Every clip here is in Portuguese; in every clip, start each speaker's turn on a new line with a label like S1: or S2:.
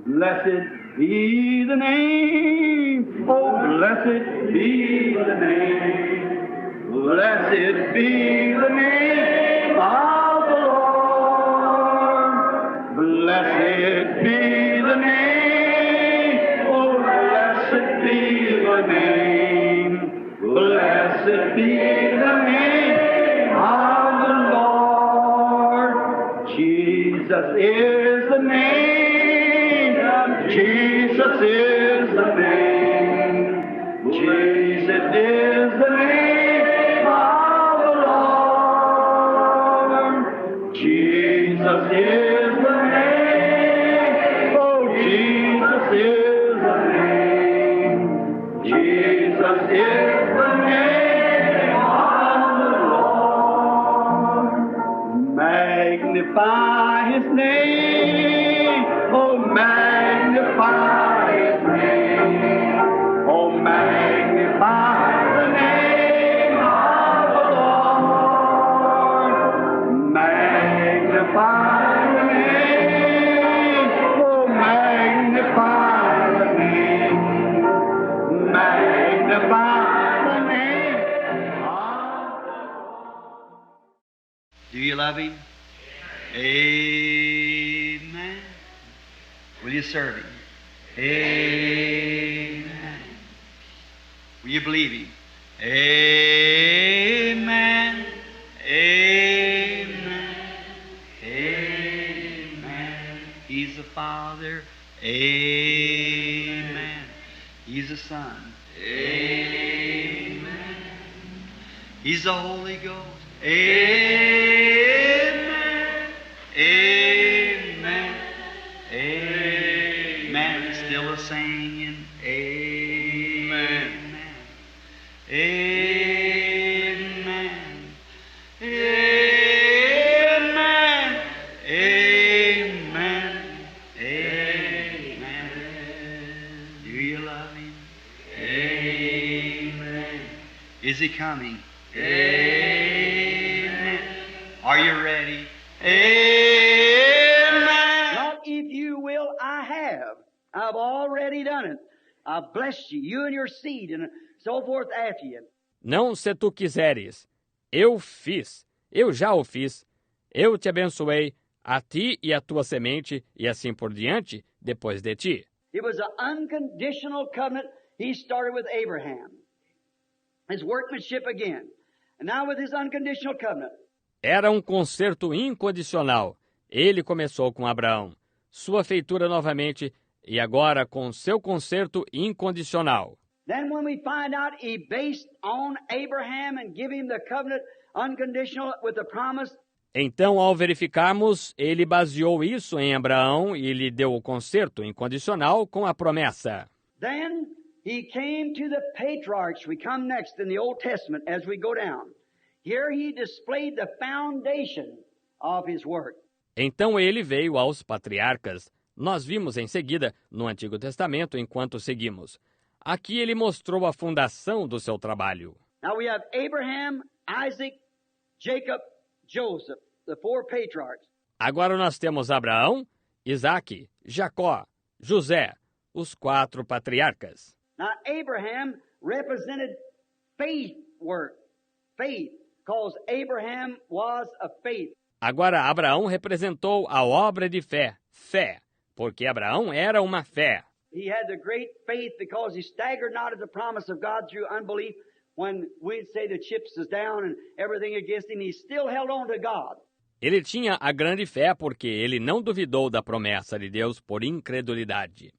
S1: Blessed be the name, oh, blessed be the name. Blessed be the name of the Lord. Blessed be the name, oh, blessed be the name. Blessed be the name of the Lord. Jesus is the name. Jesus is the name. Jesus is the name of the Lord. Jesus is the name. Oh, Jesus is the name. Jesus is the name of the Lord. Magnify His name. Oh, magnify His name. Oh, magnify the name of the Lord. Magnify the name. Oh, magnify the name. Magnify the name of the Lord. Do you love Him? Amen. Will you serve Him? Amen. Will you believe Him? Amen. Amen. Amen. He's the Father. Amen. He's the Son. Amen. He's the Holy Ghost. Amen. Amen. Amen. Still a singing. Amen. Amen. Amen. Amen. Amen. Do you love Him? Amen. Is He coming? Amen. Are you ready? Amen.
S2: Not if you will, I have. I've already done it. I've blessed you, you and your seed, and so forth after you.
S3: Não se tu quiseres. Eu fiz. Eu já o fiz. Eu te abençoei, a ti e a tua semente, e assim por diante, depois de ti.
S2: It was an unconditional covenant He started with Abraham. His workmanship again. And now with His unconditional covenant.
S3: Era um concerto incondicional. Ele começou com Abraão, sua feitura novamente, e agora com seu concerto incondicional.
S2: Then when we find out He based on Abraham and give him the covenant unconditional with the promise.
S3: Então, ao verificarmos, ele baseou isso em Abraão e lhe deu o concerto incondicional com a promessa.
S2: Then He came to the patriarchs. We come next in the Old Testament as we go down. Here He displayed the foundation of His work.
S3: Então ele veio aos patriarcas. Nós vimos em seguida no Antigo Testamento enquanto seguimos. Aqui ele mostrou a fundação do seu trabalho.
S2: Now we have Abraham, Isaac, Jacob, Joseph, the four patriarchs.
S3: Agora nós temos Abraão, Isaque, Jacó, José, os 4 patriarcas.
S2: Now Abraham represented faith work. Faith, because Abraham was a faith.
S3: Agora Abraão representou a obra de fé, porque Abraão era uma fé.
S2: He had the great faith because he staggered not at the promise of God through unbelief. When we'd say the chips is down and everything against him, he still held on to God.
S3: Ele tinha a grande fé porque ele não duvidou da promessa de Deus por incredulidade.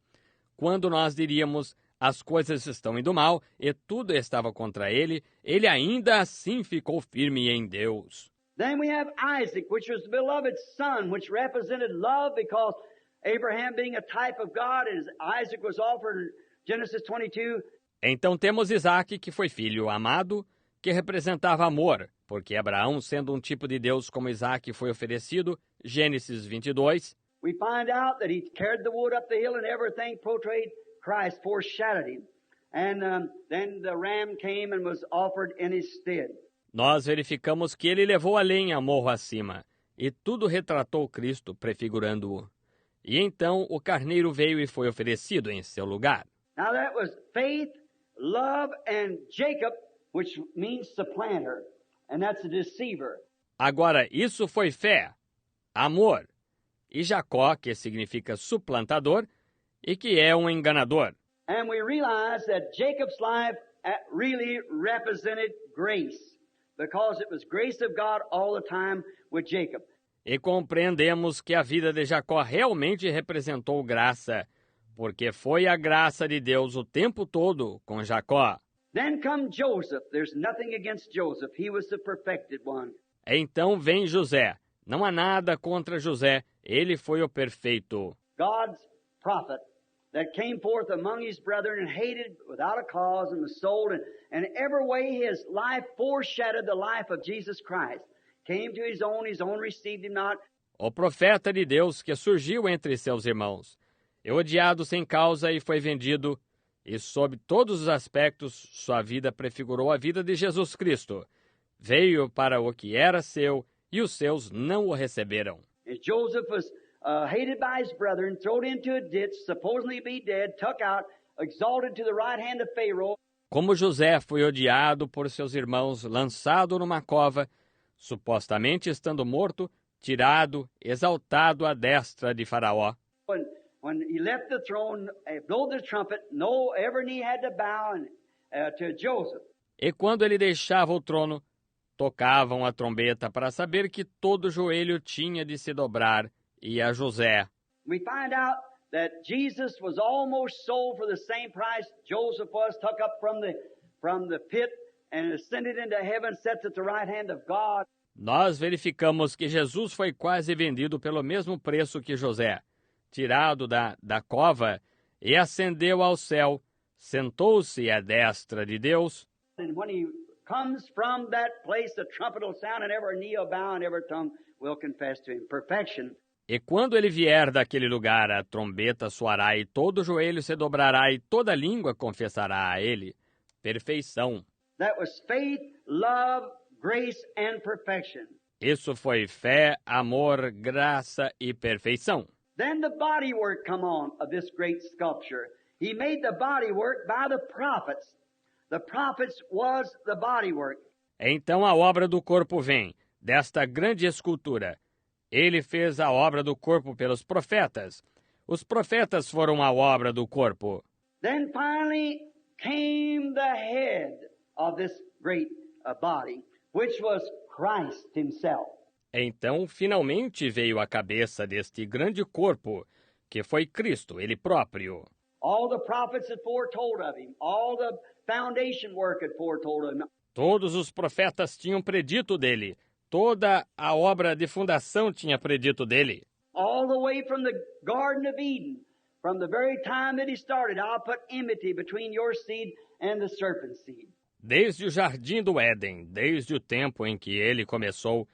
S3: Quando nós diríamos, as coisas estão indo mal e tudo estava contra ele, ele ainda assim ficou firme em Deus.
S2: Then we have Isaac, which was the beloved son, which represented love because Abraham being a type of God, as Isaac was offered in Genesis 22.
S3: Então temos Isaque, que foi filho amado, que representava amor, porque Abraão, sendo um tipo de Deus como Isaque, foi oferecido, Gênesis 22.
S2: We find out that he carried the wood up the hill and everything portrayed Christ, foreshadowed him. And then the ram came and was offered in his stead.
S3: Nós verificamos que ele levou a lenha morro acima, e tudo retratou Cristo, prefigurando-o. E então o carneiro veio e foi oferecido em seu lugar.
S2: Now that was faith, love, and Jacob, which means supplanter, and that's a deceiver.
S3: Agora, isso foi fé, amor, e Jacó, que significa suplantador, e que é um enganador.
S2: And we realize that Jacob's life really represented grace, because it was grace of God all the time with Jacob.
S3: E compreendemos que a vida de Jacó realmente representou graça, porque foi a graça de Deus o tempo todo com Jacó.
S2: Then come Joseph. There's nothing against Joseph. He was the perfected one.
S3: Então vem José. Não há nada contra José. Ele foi o perfeito.
S2: God's prophet that came forth among his brethren and hated without a cause and was sold, and in every way his life foreshadowed the life of Jesus Christ. Came to his own received him not.
S3: O profeta de Deus que surgiu entre seus irmãos. É odiado sem causa e foi vendido, e sob todos os aspectos sua vida prefigurou a vida de Jesus Cristo. Veio para o que era seu, e os seus não o receberam.
S2: And Joseph was hated by his brethren, thrown into a ditch, supposedly be dead, took out, exalted to the right hand of Pharaoh.
S3: Como José foi odiado por seus irmãos, lançado numa cova, supostamente estando morto, tirado, exaltado à destra de Faraó.
S2: When he left the throne, blow the trumpet, no every knee had to bow to Joseph.
S3: E quando ele deixava o trono, tocavam a trombeta para saber que todo joelho tinha de se dobrar, e a José.
S2: We find out that Jesus was almost sold for the same price Joseph was, took up from the pit and ascended into heaven, sits at the right hand of God.
S3: Nós verificamos que Jesus foi quase vendido pelo mesmo preço que José, tirado da cova e ascendeu ao céu, sentou-se à destra de Deus.
S2: And when he comes from that place, the trumpet will sound and every knee will bow and every tongue will confess to him. Perfection.
S3: E quando ele vier daquele lugar, a trombeta soará e todo joelho se dobrará e toda língua confessará a ele. Perfeição.
S2: That was faith, love, grace, and perfection.
S3: Isso foi fé, amor, graça e perfeição.
S2: Then the bodywork come on of this great sculpture. He made the bodywork by the prophets. The prophets was the bodywork.
S3: Então a obra do corpo vem, desta grande escultura. Ele fez a obra do corpo pelos profetas. Os profetas foram a obra do corpo.
S2: Then finally came the head of this great body, which was Christ himself.
S3: Então, finalmente veio a cabeça deste grande corpo, que foi Cristo, ele próprio.
S2: All the prophets had foretold of him. All the foundation work had foretold of him.
S3: Todos os profetas tinham predito dele. Toda a obra de fundação tinha predito dele.
S2: All the way from the Garden of Eden, from the very time that he started, I'll put enmity between your seed and the serpent's seed.
S3: Desde o jardim do Éden, desde o tempo em que ele começou,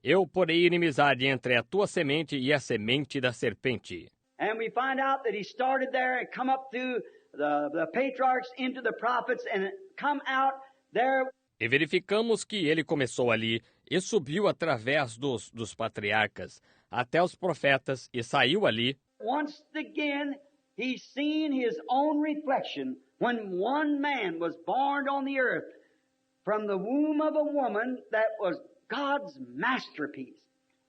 S3: eu porei inimizade entre a tua semente e a semente da serpente.
S2: And we find out that he started there and come up through the patriarchs into the prophets and come out there.
S3: E verificamos que ele começou ali e subiu através dos patriarcas até os profetas e saiu ali.
S2: Once again, he's seen his own reflection when one man was born on the earth from the womb of a woman that was God's masterpiece.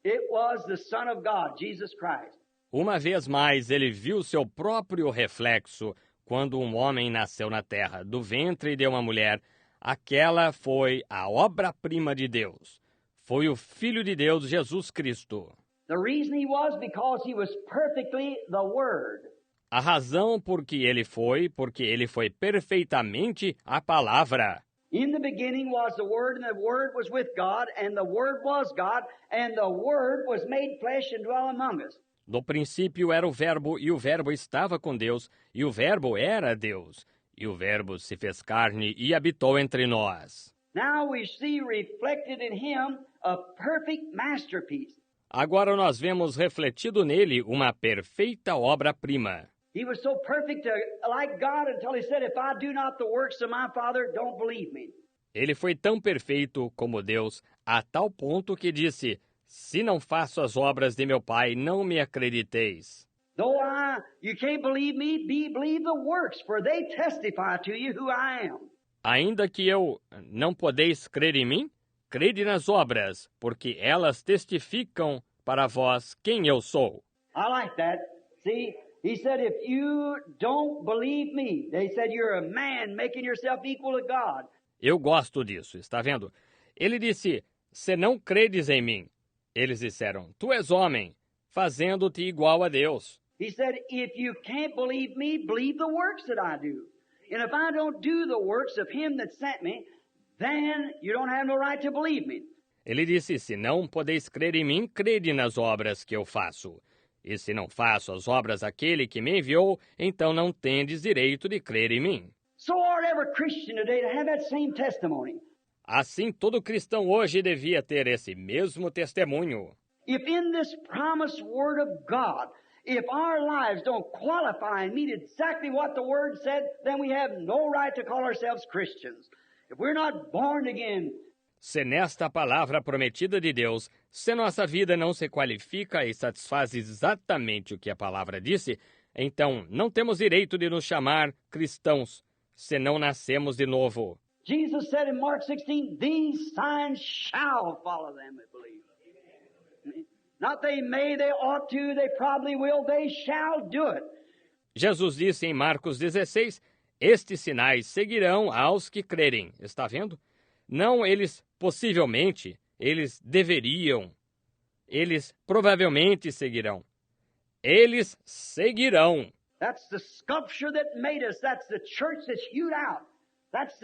S2: It was the Son of God, Jesus Christ.
S3: Uma vez mais, ele viu seu próprio reflexo quando um homem nasceu na terra, do ventre de uma mulher. Aquela foi a obra-prima de Deus. Foi o Filho de Deus, Jesus Cristo.
S2: The reason he was because he was perfectly the Word.
S3: A razão porque ele foi perfeitamente a palavra.
S2: In the beginning was the Word, and the Word was with God, and the Word was God, and the Word was made flesh and dwelt among us.
S3: No princípio era o Verbo, e o Verbo estava com Deus, e o Verbo era Deus. E o Verbo se fez carne e habitou entre nós.
S2: Now we see reflected in him a perfect masterpiece.
S3: Agora nós vemos refletido nele uma perfeita obra-prima.
S2: He was so perfect, like God, until he said, if I do not the works of my Father, don't believe me.
S3: Ele foi tão perfeito como Deus, a tal ponto que disse, se não faço as obras de meu Pai, não me acrediteis.
S2: Though you can't believe me, believe the works, for they testify to you who I am.
S3: Ainda que eu não podeis crer em mim, crede nas obras, porque elas testificam para vós quem eu sou.
S2: I like that. See, he said, if you don't believe me, they said you're a man making yourself equal to God.
S3: Eu gosto disso, está vendo? Ele disse, se não credes em mim. Eles disseram, tu és homem, fazendo-te igual a Deus.
S2: He said, if you can't believe me, believe the works that I do. And if I don't do the works of him that sent me, then you don't have no right to believe me.
S3: Ele disse, se não podeis crer em mim, crede nas obras que eu faço. E se não faço as obras daquele que me enviou, então não tendes direito de crer em mim.
S2: So ought every Christian today to have that same testimony.
S3: Assim, todo cristão hoje devia ter esse mesmo testemunho.
S2: If in this promised word of God, if our lives don't qualify and meet exactly what the Word said, then we have no right to call ourselves Christians. If we're not born again,
S3: se nesta palavra prometida de Deus, se nossa vida não se qualifica e satisfaz exatamente o que a palavra disse, então não temos direito de nos chamar cristãos, se não nascemos de novo.
S2: Jesus said in Mark 16, these signs shall follow them that believe. Not they may, they ought to, they probably will, they shall do it.
S3: Jesus disse em Marcos 16, estes sinais seguirão aos que crerem. Está vendo? Não eles possivelmente, eles deveriam. Eles provavelmente seguirão. Eles seguirão.
S2: That's the sculpture that made us. That's the church that's hewed out. That's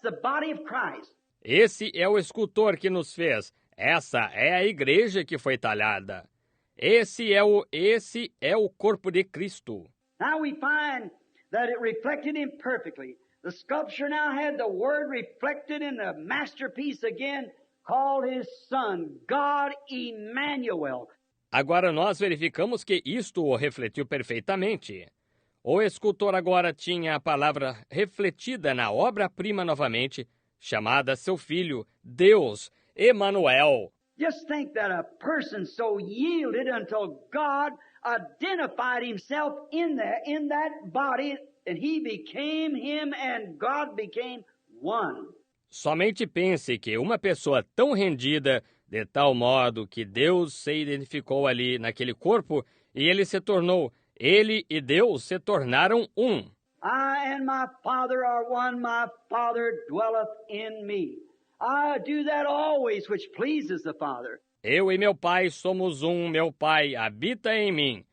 S2: the body of Christ.
S3: Esse é o escultor que nos fez. Essa é a igreja que foi talhada. Esse é o corpo de Cristo.
S2: Now we find that it reflected him perfectly. The sculpture now had the word reflected in the masterpiece again, called his Son, God Emmanuel.
S3: Agora nós verificamos que isto o refletiu perfeitamente. O escultor agora tinha a palavra refletida na obra-prima novamente, chamada seu filho, Deus, Emmanuel.
S2: Just think that a person so yielded until God identified himself in that body, and he became him and God became one.
S3: Somente pense que uma pessoa tão rendida, de tal modo que Deus se identificou ali naquele corpo, e ele e Deus se tornaram um.
S2: I and my Father are one, my Father dwelleth in me. I do that always which pleases the Father.
S3: Eu e meu Pai somos um, meu Pai habita em mim.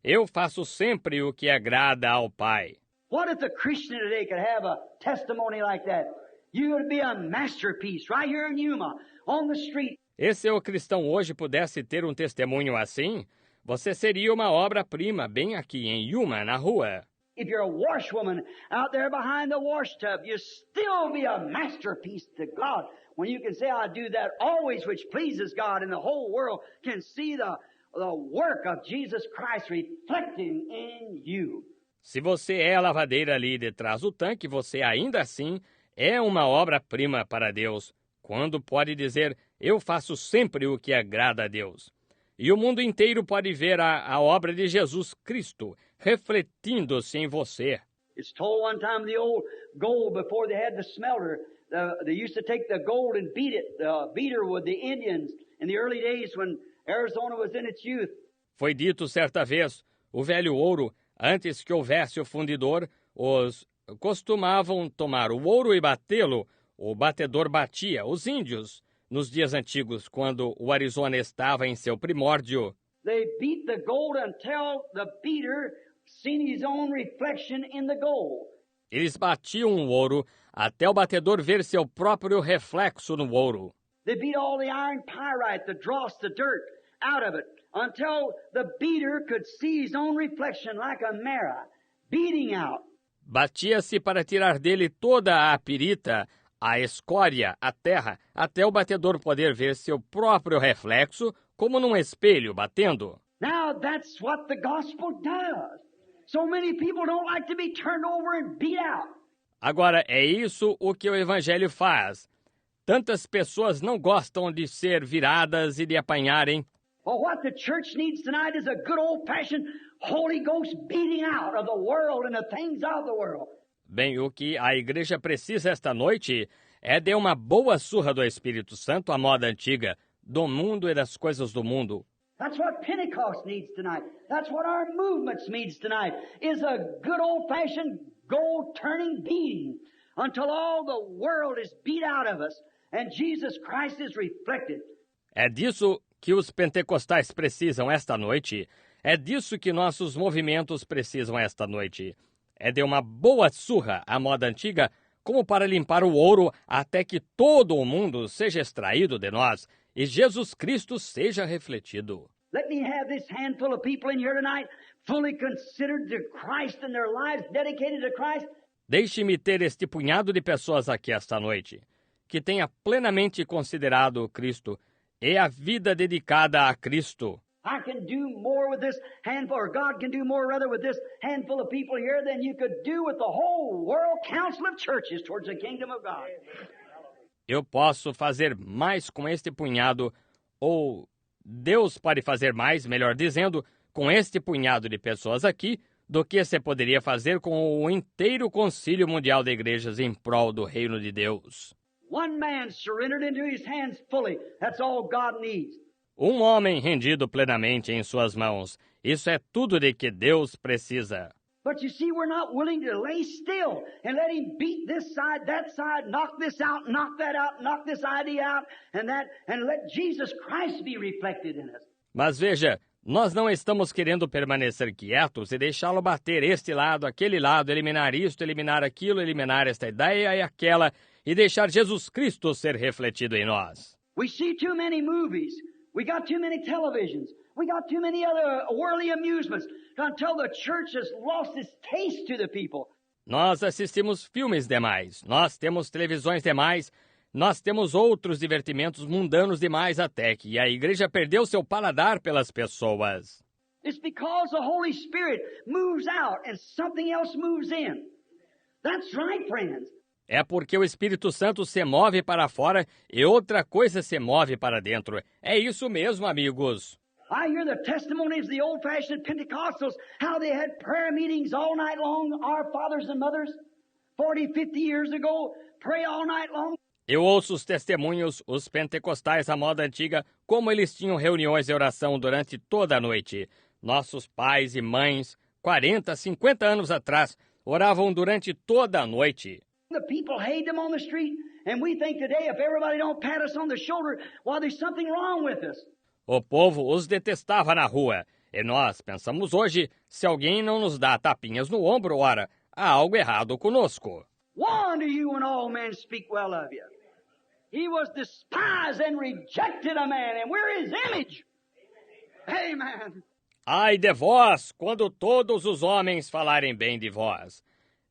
S3: Eu faço sempre o que agrada ao Pai.
S2: What if the Christian today could have a testimony like that? You would be a masterpiece right here in Yuma, on the street.
S3: E se o cristão hoje pudesse ter um testemunho assim, você seria uma obra-prima bem aqui em Yuma, na rua.
S2: If you're a washwoman out there behind the wash tub, you still be a masterpiece to God. When you can say, I do that always which pleases God, and the whole world can see the work of Jesus Christ reflecting in you.
S3: Se você é a lavadeira ali detrás do tanque, você ainda assim é uma obra-prima para Deus, quando pode dizer, eu faço sempre o que agrada a Deus. E o mundo inteiro pode ver a obra de Jesus Cristo refletindo-se em você.
S2: It's told one time the old gold before they had the smelter, they used to take the gold and beat it, the beater with the Indians in the early days when Arizona was in its youth.
S3: Foi dito certa vez, o velho ouro, antes que houvesse o fundidor, os costumavam tomar o ouro e batê-lo. O batedor batia, os índios, nos dias antigos, quando o Arizona estava em seu primórdio.
S2: They beat the gold until the beater seen his own reflection in the gold.
S3: Eles batiam o ouro até o batedor ver seu próprio reflexo no ouro.
S2: They beat all the iron pyrite, the dross, the dirt out of it until the beater could see his own reflection like a mirror, beating out.
S3: Batia-se para tirar dele toda a pirita, a escória, a terra, até o batedor poder ver seu próprio reflexo como num espelho batendo.
S2: Now that's what the gospel does. So many people don't like to be turned over and beat out.
S3: Agora, é isso o que o Evangelho faz. Tantas pessoas não gostam de ser viradas e de apanharem.
S2: Well, what the church needs tonight is a good old-fashioned Holy Ghost beating out of the world and the things of the world.
S3: Bem, o que a igreja precisa esta noite é de uma boa surra do Espírito Santo à moda antiga, do mundo e das coisas do mundo.
S2: That's what Pentecost needs tonight. That's what our movements needs tonight, is a good old-fashioned gold-turning beating until all the world is beat out of us and Jesus Christ is reflected.
S3: É disso que os pentecostais precisam esta noite. É disso que nossos movimentos precisam esta noite. É de uma boa surra à moda antiga, como para limpar o ouro até que todo o mundo seja extraído de nós e Jesus Cristo seja refletido.
S2: Let me have this handful of people in here tonight fully considered to Christ and their lives dedicated to Christ.
S3: Deixe-me ter este punhado de pessoas aqui esta noite, que tenha plenamente considerado Cristo e a vida dedicada a Cristo.
S2: I can do more with this handful, or God can do more rather with this handful of people here than you could do with the whole world council of churches towards the kingdom of God.
S3: Eu posso fazer mais com este punhado, ou Deus pode fazer mais, melhor dizendo, com este punhado de pessoas aqui, do que se poderia fazer com o inteiro concílio mundial de igrejas em prol do reino de Deus.
S2: One man surrendered into his hands fully. That's all God needs.
S3: Um homem rendido plenamente em suas mãos. Isso é tudo de que Deus precisa.
S2: But you see, we're not willing to lay still and let him beat this side, knock this out, knock that out, knock this idea out, and let Jesus Christ be reflected in us.
S3: Mas veja, nós não estamos querendo permanecer quietos e deixá-lo bater este lado, aquele lado, eliminar isto, eliminar aquilo, eliminar esta ideia e aquela, e deixar Jesus Cristo ser refletido em nós.
S2: We see too many movies. We got too many televisions. We got too many other worldly amusements until the church has lost its taste to the people.
S3: Nós assistimos filmes demais, nós temos televisões demais, nós temos outros divertimentos mundanos demais até que a igreja perdeu seu paladar pelas pessoas.
S2: It's because the Holy Spirit moves out and something else moves in. That's right, friends.
S3: É porque o Espírito Santo se move para fora e outra coisa se move para dentro. É isso mesmo, amigos.
S2: I hear the testimonies of the old-fashioned Pentecostals, how they had prayer meetings all night long, our fathers and mothers, 40, 50 years ago, pray all night long.
S3: Eu ouço os testemunhos, os pentecostais à moda antiga, como eles tinham reuniões de oração durante toda a noite. Nossos pais e mães, 40, 50 anos atrás, oravam durante toda a noite.
S2: The people hate them on the street, and we think today if everybody don't pat us on the shoulder, well, there's something wrong with us.
S3: O povo os detestava na rua, e nós pensamos hoje, se alguém não nos dá tapinhas no ombro, ora, há algo errado conosco.
S2: Woe unto you when all men speak well of you. He was despised and rejected a man, and we're his image. Amen.
S3: Ai de vós, quando todos os homens falarem bem de vós.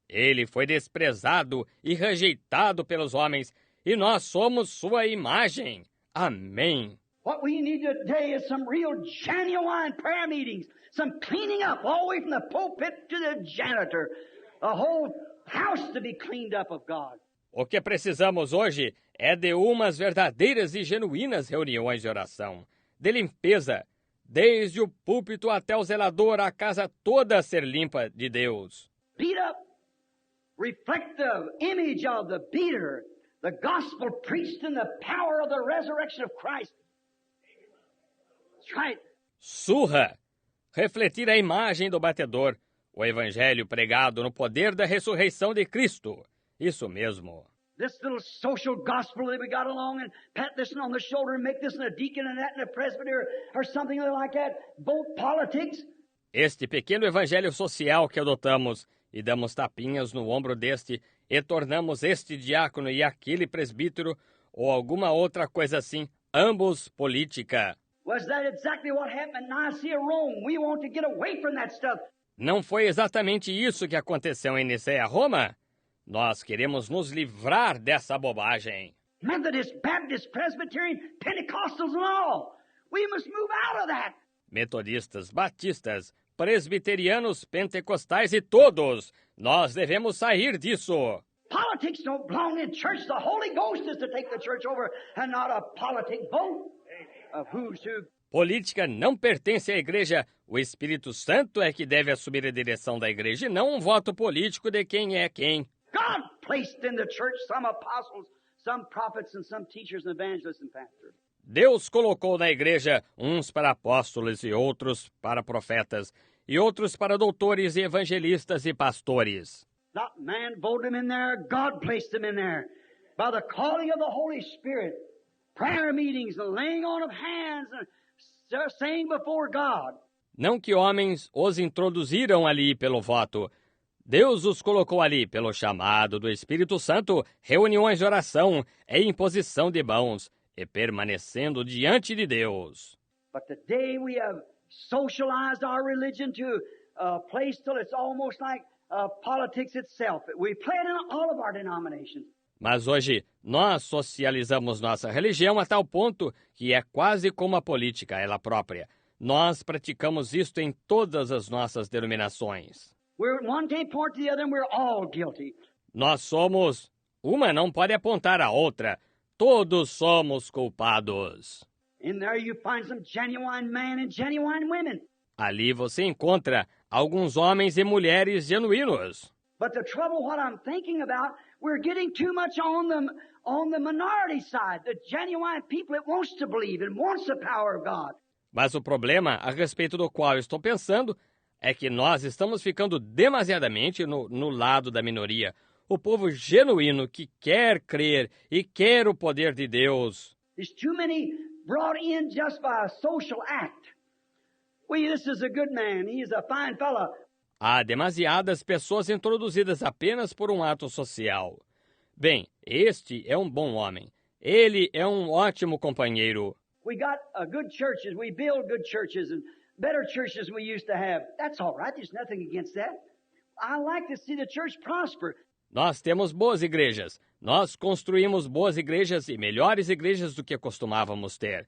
S3: Ele foi desprezado e rejeitado pelos homens, e nós somos sua imagem. Amém.
S2: What we need today is some real genuine prayer meetings, some cleaning up all the way from the pulpit to the janitor, a whole house to be cleaned up of God.
S3: O que precisamos hoje é de umas verdadeiras e genuínas reuniões de oração, de limpeza, desde o púlpito até o zelador, a casa toda a ser limpa de Deus.
S2: Beat up, reflect the image of the beater, the gospel preached in the power of the resurrection of Christ. That's right.
S3: Surra, refletir a imagem do batedor, o evangelho pregado no poder da ressurreição de Cristo. Isso mesmo.
S2: This little social gospel that we got along and pat this one on the shoulder and make this one a deacon and that and a presbyter or something like that. Both politics.
S3: Este pequeno evangelho social que adotamos e damos tapinhas no ombro deste e tornamos este diácono e aquele presbítero ou alguma outra coisa assim, ambos política.
S2: Was that exactly what happened in Nicaea, Rome? We want to get away from that stuff.
S3: Não foi exatamente isso que aconteceu em Nicéia, Roma? Nós queremos nos livrar dessa bobagem.
S2: Methodist, Baptist, Presbyterian, Pentecostals and all. We must move out of that.
S3: Metodistas, batistas, presbiterianos, pentecostais e todos. Nós devemos sair disso.
S2: Politics don't belong in church. The Holy Ghost is to take the church over and not a politic vote of who's who.
S3: Política não pertence à igreja. O Espírito Santo é que deve assumir a direção da igreja e não um voto político de quem é quem.
S2: God placed in the church some apostles, some prophets, and some teachers and evangelists and pastors.
S3: Deus colocou na igreja uns para apóstolos e outros para profetas, e outros para doutores e evangelistas e pastores.
S2: Not man voted them in there, God placed them in there. By the calling of the Holy Spirit, prayer meetings, the laying on of hands, and saying before God.
S3: Não que homens os introduziram ali pelo voto. Deus os colocou ali pelo chamado do Espírito Santo, reuniões de oração e imposição de mãos, e permanecendo diante de Deus.
S2: But today we have socialized our religion to a place till it's almost like politics itself. We play it in all of our denominations.
S3: Mas hoje, nós socializamos nossa religião a tal ponto que é quase como a política ela própria. Nós praticamos isto em todas as nossas denominações.
S2: One can't point to the other and we're all guilty.
S3: Nós somos... Uma não pode apontar a outra. Todos somos culpados.
S2: In there you find some genuine men and genuine women.
S3: Ali você encontra alguns homens e mulheres genuínos.
S2: But the trouble, what I'm thinking about, we're getting too much on the minority side, the genuine people that wants to believe and wants the power of God.
S3: Mas o problema, a respeito do qual eu estou pensando, é que nós estamos ficando demasiadamente no lado da minoria. O povo genuíno que quer crer e quer o poder de Deus.
S2: There's too many brought in just by a social act. Well, this is a good man, he's a fine fella.
S3: Há demasiadas pessoas introduzidas apenas por um ato social. Bem, este é um bom homem. Ele é um ótimo companheiro.
S2: We got good churches, we build good churches and better churches we used to have. That's all right, there's nothing against that. I like to see the church prosper.
S3: Nós temos boas igrejas. Nós construímos boas igrejas e melhores igrejas do que costumávamos ter.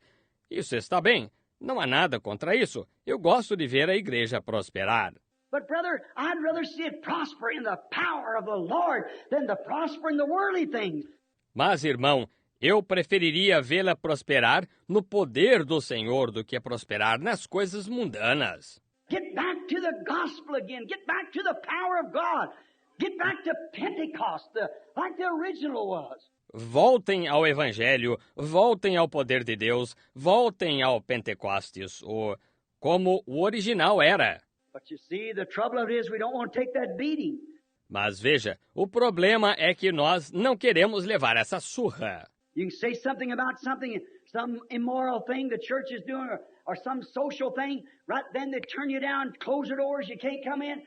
S3: Isso está bem. Não há nada contra isso. Eu gosto de ver a igreja prosperar.
S2: But brother, I'd rather see it prosper in the power of the Lord than to prosper in the worldly things.
S3: Mas, irmão, eu preferiria vê-la prosperar no poder do Senhor do que prosperar nas coisas mundanas.
S2: Get back to the gospel again. Get back to the power of God. Get back to Pentecost, like the original was.
S3: Voltem ao Evangelho, voltem ao poder de Deus, voltem ao Pentecostes, como o original era.
S2: But you see, the trouble of it is we don't want to take that beating.
S3: Mas veja, o problema é que nós não queremos levar essa surra.
S2: You can say something about something, some immoral thing the church is doing, or some social thing, right then they turn you down, close the doors, you can't come in.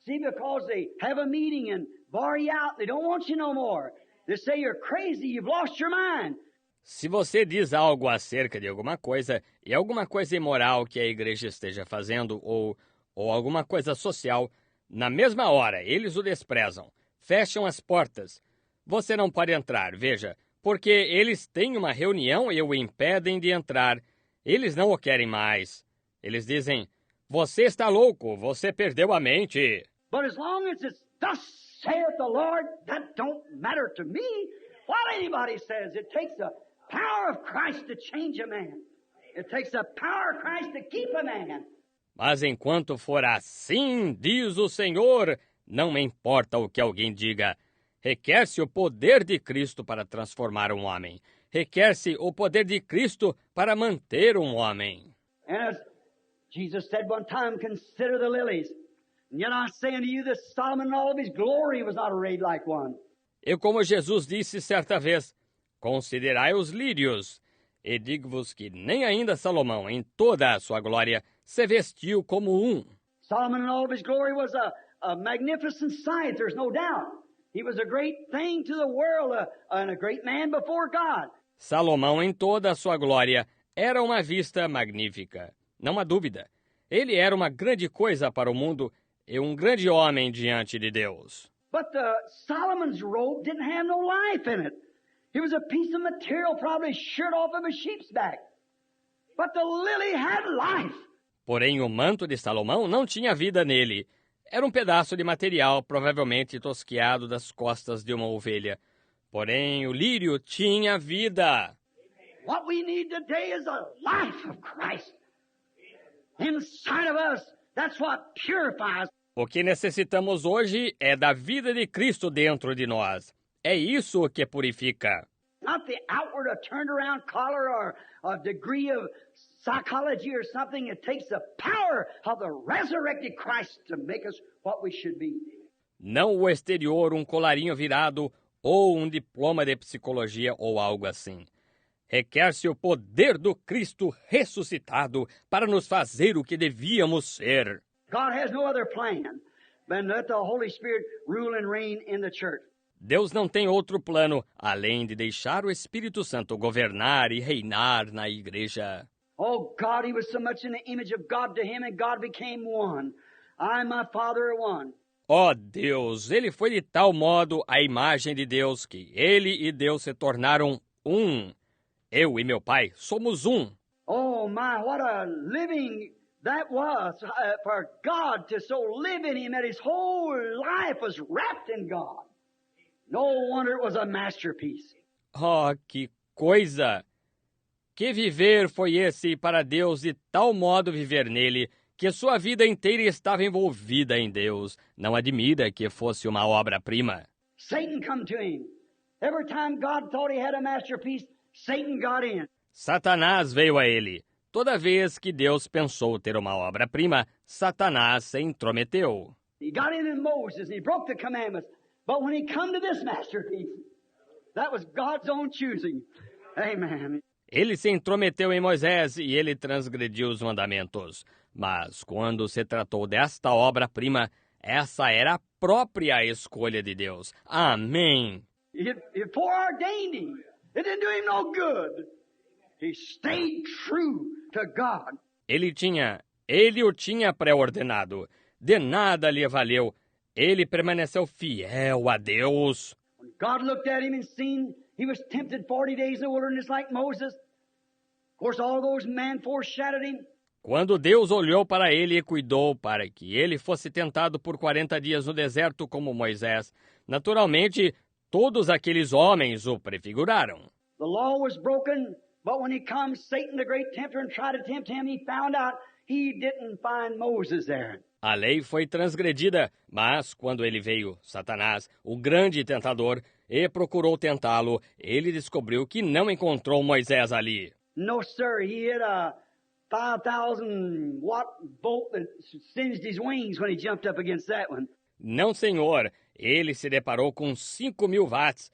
S2: See, because they have a meeting and bar you out, they don't want you no more. They say you're crazy, you've lost your mind.
S3: Se você diz algo acerca de alguma coisa, e alguma coisa imoral que a igreja esteja fazendo, ou alguma coisa social, na mesma hora eles o desprezam, fecham as portas. Você não pode entrar, veja, porque eles têm uma reunião e o impedem de entrar. Eles não o querem mais. Eles dizem, você está louco, você perdeu a mente.
S2: But as long as it's thus saith the Lord, that don't matter to me. What anybody says, it takes the power of Christ to change a man. It takes the power of Christ to keep a man.
S3: Mas enquanto for assim, diz o Senhor, não me importa o que alguém diga. Requer-se o poder de Cristo para transformar um homem. Requer-se o poder de Cristo para manter um homem.
S2: And as Jesus said one time, consider the lilies. And yet I say unto you that Solomon in all of his glory was not arrayed like one.
S3: E como Jesus disse certa vez, considerai os lírios, e digo-vos que nem ainda Salomão, em toda a sua glória, se vestiu como um.
S2: Solomon in all of his glory was a magnificent sight, there's no doubt. He was a great thing to the world and a great man before God.
S3: Salomão, em toda a sua glória, era uma vista magnífica. Não há dúvida. Ele era uma grande coisa para o mundo e um grande homem diante de Deus.
S2: But Solomon's robe didn't have no life in it. It was a piece of material probably sheared off of a sheep's back. But the lily had life.
S3: Porém, o manto de Salomão não tinha vida nele. Era um pedaço de material provavelmente tosquiado das costas de uma ovelha. Porém, o lírio tinha vida.
S2: What we need today is the life of Christ. inside of us. That's what purifies.
S3: O que necessitamos hoje é da vida de Cristo dentro de nós. É isso que purifica.
S2: Not the outward, a turned around collar or a degree of psychology or something. It takes the power of the resurrected Christ to make us what we should be.
S3: Não o exterior, um colarinho virado ou um diploma de psicologia ou algo assim. Requer-se o poder do Cristo ressuscitado para nos fazer o que devíamos ser.
S2: God has no other plan than let the Holy Spirit rule and reign in the church.
S3: Deus não tem outro plano além de deixar o Espírito Santo governar e reinar na igreja.
S2: Oh, God, He was so much in the image of God to Him, and God became one. I and my Father are one.
S3: Ó Deus, ele foi de tal modo a imagem de Deus que ele e Deus se tornaram um. Eu e meu Pai somos um.
S2: Oh, my, what a living that was for God to so live in Him that His whole life was wrapped in God. No wonder it was a masterpiece.
S3: Oh, que coisa! Que viver foi esse para Deus de tal modo viver nele, que sua vida inteira estava envolvida em Deus. Não admira que fosse uma obra-prima.
S2: Satan come to him. Every time God thought He had a masterpiece, Satan got in.
S3: Satanás veio a ele. Toda vez que Deus pensou ter uma obra-prima, Satanás se intrometeu.
S2: He got in Moses and he broke the commandments. But when he come to this masterpiece, that was God's own choosing. Amen.
S3: Ele se intrometeu em Moisés e ele transgrediu os mandamentos. Mas quando se tratou desta obra-prima, essa era a própria escolha de Deus. Amém.
S2: It foreordained him. It didn't do him no good. He stayed true to God.
S3: Ele o tinha pré-ordenado. De nada lhe valeu. Ele permaneceu fiel a Deus.
S2: When God looked at him and seen he was tempted 40 days in the wilderness like Moses, of course all those men foreshadowed him.
S3: Quando Deus olhou para ele e cuidou para que ele fosse tentado por 40 dias no deserto como Moisés, naturalmente, todos aqueles homens o prefiguraram.
S2: The law was broken, but when he comes, Satan, the great tempter, and tried to tempt him, he found out he didn't find Moses there.
S3: A lei foi transgredida, mas quando ele veio, Satanás, o grande tentador, e procurou tentá-lo, ele descobriu que não encontrou Moisés ali.
S2: No, sir, he hit a 5,000 watt bolt that singed his wings when he jumped up against that one.
S3: Não, senhor. Ele se deparou com 5.000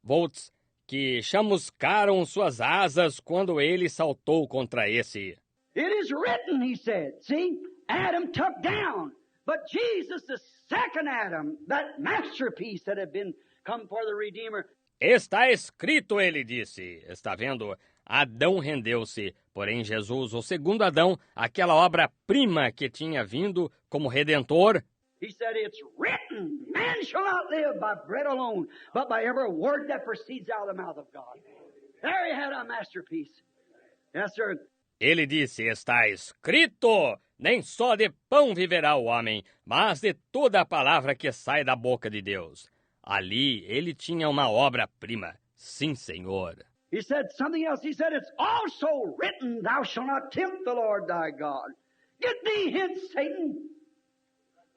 S3: volts que chamuscaram suas asas quando ele saltou contra esse.
S2: It is written, he said. See, Adam took down, but Jesus, the second Adam, that masterpiece that had been come for the Redeemer.
S3: Está escrito, ele disse. Está vendo? Adão rendeu-se, porém Jesus, o segundo Adão, aquela obra-prima que tinha vindo como Redentor.
S2: He said, it's written, man shall not live by bread alone, but by every word that proceeds out of the mouth of God. There he had a masterpiece. Yes, sir.
S3: Ele disse, está escrito, nem só de pão viverá o homem, mas de toda a palavra que sai da boca de Deus. Ali ele tinha uma obra-prima. Sim, Senhor.
S2: He said something else. He said, it's also written, thou shalt not tempt the Lord thy God. Get thee hence, Satan.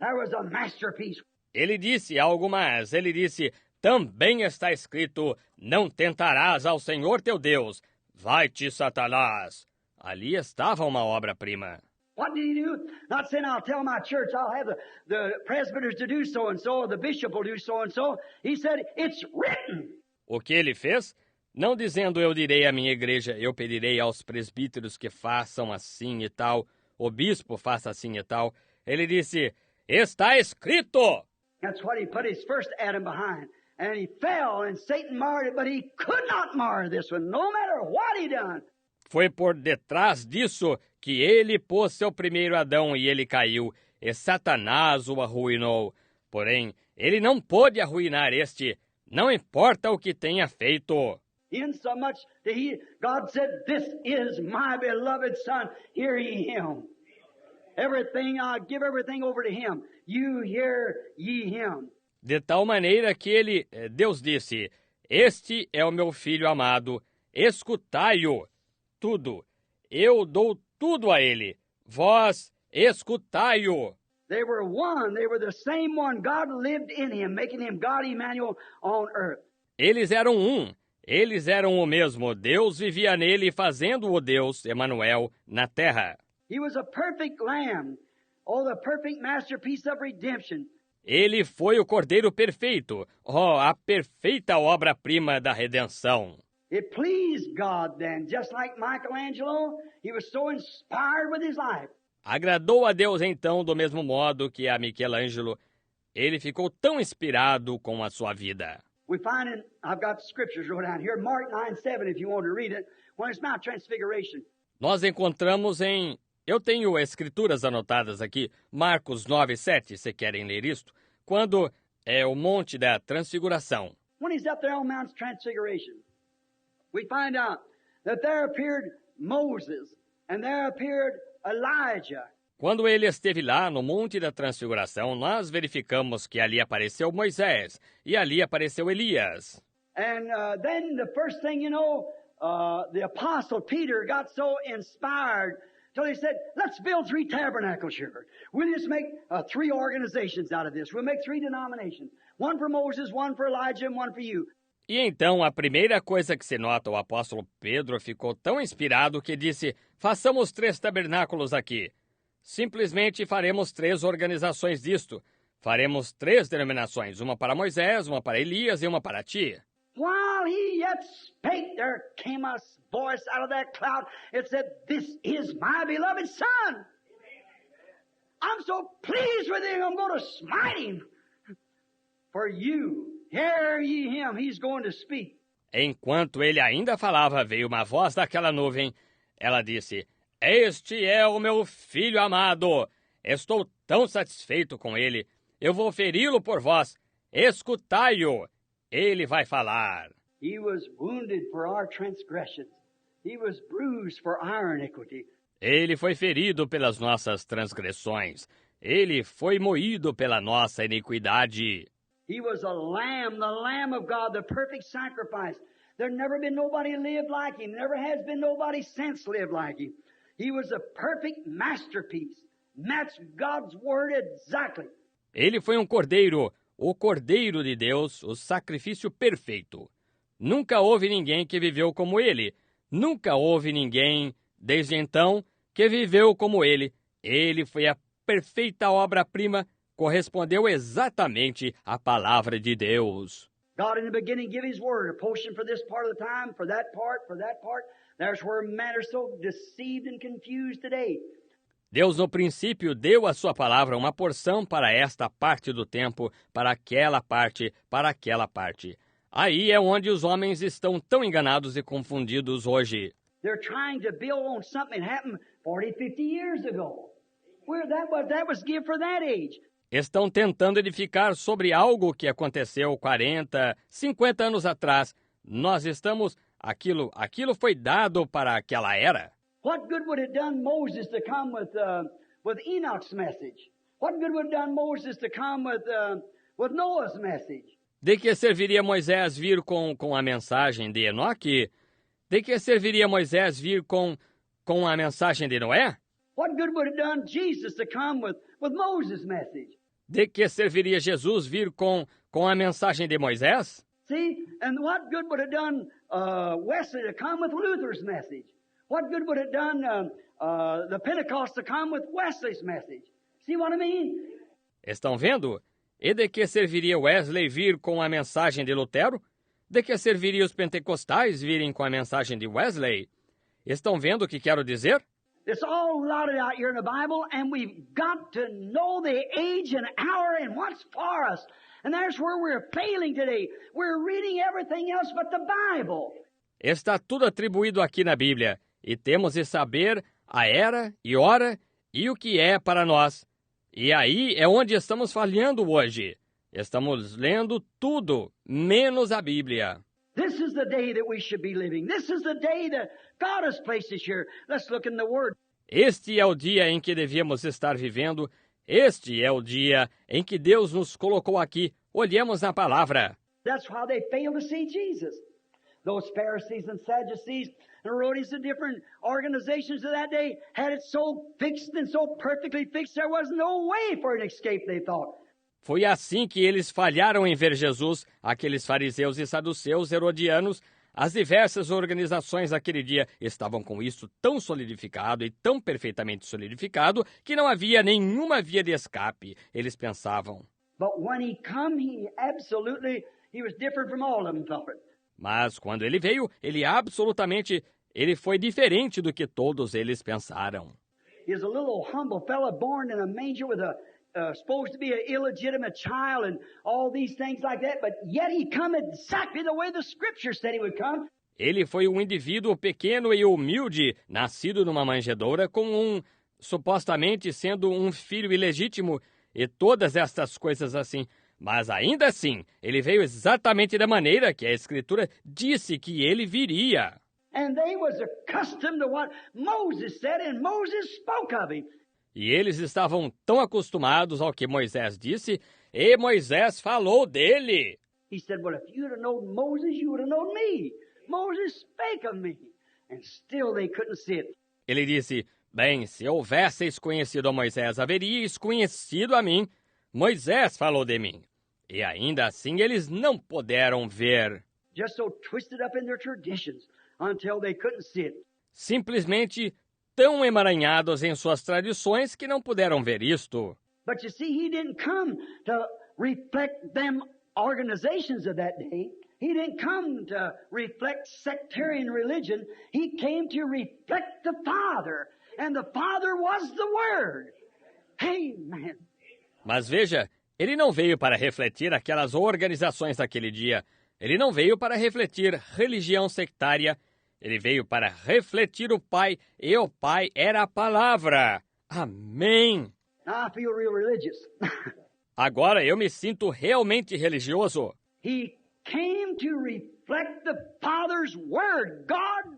S2: There was a masterpiece.
S3: Ele disse algo mais. Ele disse, também está escrito, não tentarás ao Senhor teu Deus. Vai-te, Satanás. Ali estava uma obra-prima.
S2: What did he do? Not saying, I'll tell my church, I'll have the presbyters to do so-and-so, the bishop will do so-and-so. He said, it's written.
S3: O que ele fez? Não dizendo, eu direi à minha igreja, eu pedirei aos presbíteros que façam assim e tal, o bispo faça assim e tal. Ele disse, está escrito!
S2: That's what he put his first Adam behind. And he fell, and Satan marred it, but he could not mar this one, no matter what he done.
S3: Foi por detrás disso que ele pôs seu primeiro Adão e ele caiu, e Satanás o arruinou. Porém, ele não pôde arruinar este, não importa o que tenha feito.
S2: Insomuch that God said, this is my beloved son, hear ye him. Everything, I give everything over to him. You hear ye him.
S3: De tal maneira que Deus disse, este é o meu filho amado, escutai-o. Tudo. Eu dou tudo a ele. vós escutai-o.
S2: They were one. They were the same one. God lived in him, making him God Emmanuel on earth.
S3: Eles eram um. Eles eram o mesmo. Deus vivia nele, fazendo-o Deus, Emanuel, na terra.
S2: He was a perfect lamb. Oh, the perfect masterpiece of redemption.
S3: Ele foi o Cordeiro perfeito, a perfeita obra-prima da redenção.
S2: It pleased God then, just like Michelangelo, he was so inspired with his life.
S3: Agradou a Deus então do mesmo modo que a Michelangelo. Ele ficou tão inspirado com a sua vida.
S2: We find in, I've got scriptures wrote down here, Mark 9:7, if you want to read it, when it's Mount Transfiguration.
S3: Nós encontramos eu tenho escrituras anotadas aqui, Marcos 9:7, se querem ler isto, quando é o Monte da Transfiguração.
S2: When he's up there on Mount Transfiguration, we find out that there appeared Moses and there appeared Elijah.
S3: Quando ele esteve lá no Monte da Transfiguração, nós verificamos que ali apareceu Moisés e ali apareceu Elias.
S2: And then the first thing you know, the apostle Peter got so inspired till he said, let's build 3 tabernacles here. We'll just make 3 organizations out of this. We'll make 3 denominations. One for Moses, one for Elijah, and one for you.
S3: E então a primeira coisa que se nota, o apóstolo Pedro ficou tão inspirado que disse, façamos 3 tabernáculos aqui. Simplesmente faremos 3 organizações disto. Faremos 3 denominações, uma para Moisés, uma para Elias e uma para ti.
S2: While he yet spake, there came a voice out of that cloud. It said, this is my beloved son. I'm so pleased with him, I'm going to smite him. For you, hear ye him, he's going to speak.
S3: Enquanto ele ainda falava, veio uma voz daquela nuvem. Ela disse, este é o meu filho amado. Estou tão satisfeito com ele. Eu vou feri-lo por vós. Escutai-o. Ele vai falar.
S2: He was wounded for our transgressions. He was bruised for our iniquity.
S3: Ele foi ferido pelas nossas transgressões. Ele foi moído pela nossa iniquidade.
S2: He was a lamb, the Lamb of God, the perfect sacrifice. There never been nobody lived like him. Never has been nobody since lived like him. He was a perfect masterpiece. Matched God's word exactly.
S3: Ele foi um cordeiro, o Cordeiro de Deus, o sacrifício perfeito. Nunca houve ninguém que viveu como ele. Nunca houve ninguém, desde então, que viveu como ele. Ele foi a perfeita obra-prima, correspondeu exatamente à palavra de Deus.
S2: God in the beginning gave his word, a portion for this part of the time, for that part, for that part. There's where men are so deceived and confused today.
S3: Deus no princípio deu a sua palavra uma porção para esta parte do tempo, para aquela parte, para aquela parte. Aí é onde os homens estão tão enganados e confundidos hoje.
S2: They're trying to build on something that happened 40, 50 years ago. Where that was given for that age.
S3: Estão tentando edificar sobre algo que aconteceu 40, 50 anos atrás. Nós estamos... Aquilo foi dado para aquela era.
S2: What good would it done Moses to come with Enoch's message? What good would it done Moses to come with Noah's message?
S3: De que serviria Moisés vir com a mensagem de Enoque? De que serviria Moisés vir com a mensagem de Noé?
S2: What good would it done Jesus to come with Moses' message?
S3: De que serviria Jesus vir com a mensagem de Moisés?
S2: See, and what good would it done Wesley to come with Luther's message? What good would it done the Pentecost to come with Wesley's message? See what I mean?
S3: Estão vendo? E de que serviria Wesley vir com a mensagem de Lutero? De que serviria os pentecostais virem com a mensagem de Wesley? Estão vendo o que quero dizer?
S2: It's all lotted out here in the Bible, and we've got to know the age and hour and what's for us. And that's where we're failing today. We're reading everything else but the Bible.
S3: Está tudo atribuído aqui na Bíblia, e temos de saber a era e hora e o que é para nós. E aí é onde estamos falhando hoje. Estamos lendo tudo, menos a Bíblia.
S2: This is the day that we should be living. This is the day that God has placed us here. Let's look in the Word.
S3: Este é o dia em que devíamos estar vivendo. Este é o dia em que Deus nos colocou aqui. Olhemos na palavra.
S2: That's why they failed to see Jesus. Those Pharisees and Sadducees, And Herodias, the different organizations of that day had it so fixed and so perfectly fixed, there was no way for an escape, they thought.
S3: Foi assim que eles falharam em ver Jesus, aqueles fariseus e saduceus herodianos. As diversas organizações daquele dia estavam com isso tão solidificado e tão perfeitamente solidificado que não havia nenhuma via de escape. Eles pensavam.
S2: But when he come, he was different from all of them thought.
S3: Mas quando ele veio, ele foi diferente do que todos eles pensaram.
S2: He was a little humble fella born in a manger with supposed to be an illegitimate child and all these things like that, but yet he come exactly the way the Scripture said he would come.
S3: Ele foi um indivíduo pequeno e humilde, nascido numa manjedoura, supostamente sendo um filho ilegítimo e todas estas coisas assim. Mas ainda assim, ele veio exatamente da maneira que a Escritura disse que ele viria.
S2: And they was accustomed to what Moses said, and Moses spoke of him.
S3: E eles estavam tão acostumados ao que Moisés disse, e Moisés falou dele.
S2: He said, well, if you'd have known Moses, you would have known me. Moses spake of me. And still they couldn't see it.
S3: Ele disse, bem, se houvesseis conhecido a Moisés, haveríeis conhecido a mim. Moisés falou de mim. E ainda assim eles não puderam ver.
S2: Just so twisted up in their traditions until they couldn't see it.
S3: Simplesmente tão emaranhados em suas tradições que não puderam ver isto.
S2: But you see, he didn't come to reflect them organizations of that day. He didn't come to reflect sectarian religion. He came to reflect the Father. And the Father was the Word. Amen.
S3: Mas veja, ele não veio para refletir aquelas organizações daquele dia. Ele não veio para refletir religião sectária. Ele veio para refletir o Pai, e o Pai era a Palavra. Amém.
S2: I feel real religious.
S3: Agora eu me sinto realmente religioso.
S2: He came to reflect the Father's Word. God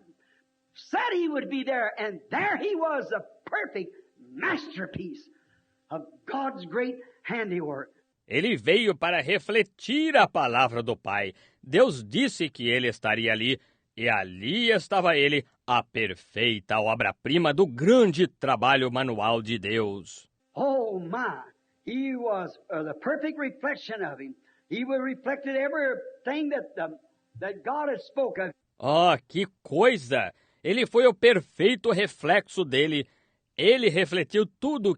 S2: said he would be there, and there he was, a perfect masterpiece of God's great handiwork.
S3: Ele veio para refletir a palavra do Pai. Deus disse que ele estaria ali, e ali estava ele, a perfeita obra-prima do grande trabalho manual de Deus.
S2: Oh my! He was the perfect reflection of him. He reflected everything that God had spoken.
S3: Oh, que coisa! Ele foi o perfeito reflexo dele. Ele refletiu tudo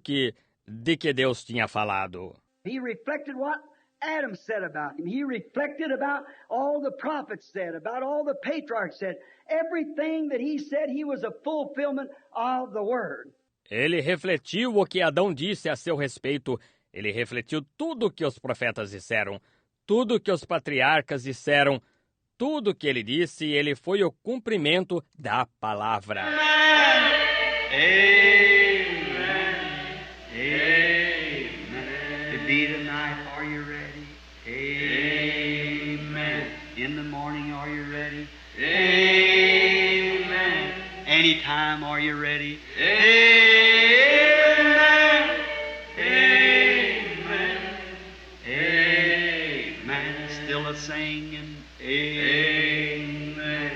S3: de que Deus tinha falado.
S2: He reflected what Adam said about him. He reflected about all the prophets said, about all the patriarchs said. Everything that he said, he was a fulfillment of the Word.
S3: Ele refletiu o que Adão disse a seu respeito. Ele refletiu tudo o que os profetas disseram, tudo o que os patriarcas disseram, tudo o que ele disse, ele foi o cumprimento da palavra.
S1: Amen. Amen. To be tonight, are you ready? Amen. In the morning, are you ready? Amen. Anytime, are you ready? Amen. Amen. Amen. Still a singing. Amen.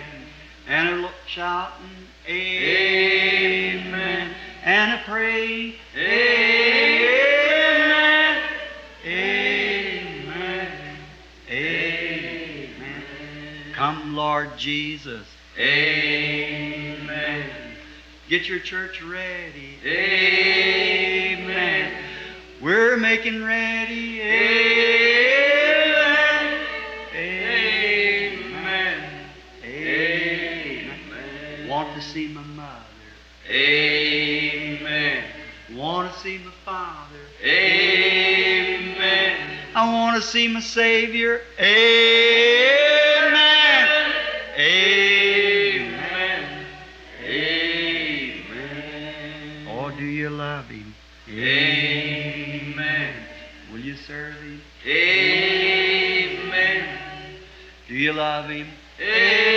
S1: And a shouting. Amen. And a praying. Amen. Amen. Amen. Come, Lord Jesus. Amen. Get your church ready. Amen. We're making ready. Amen. Amen. Amen. Want to see my mother. Amen. Want to see my father. Amen. I want to see my Savior. Amen. Amen. Amen. Oh, do you love Him? Amen. Will you serve Him? Amen. Do you love Him? Amen.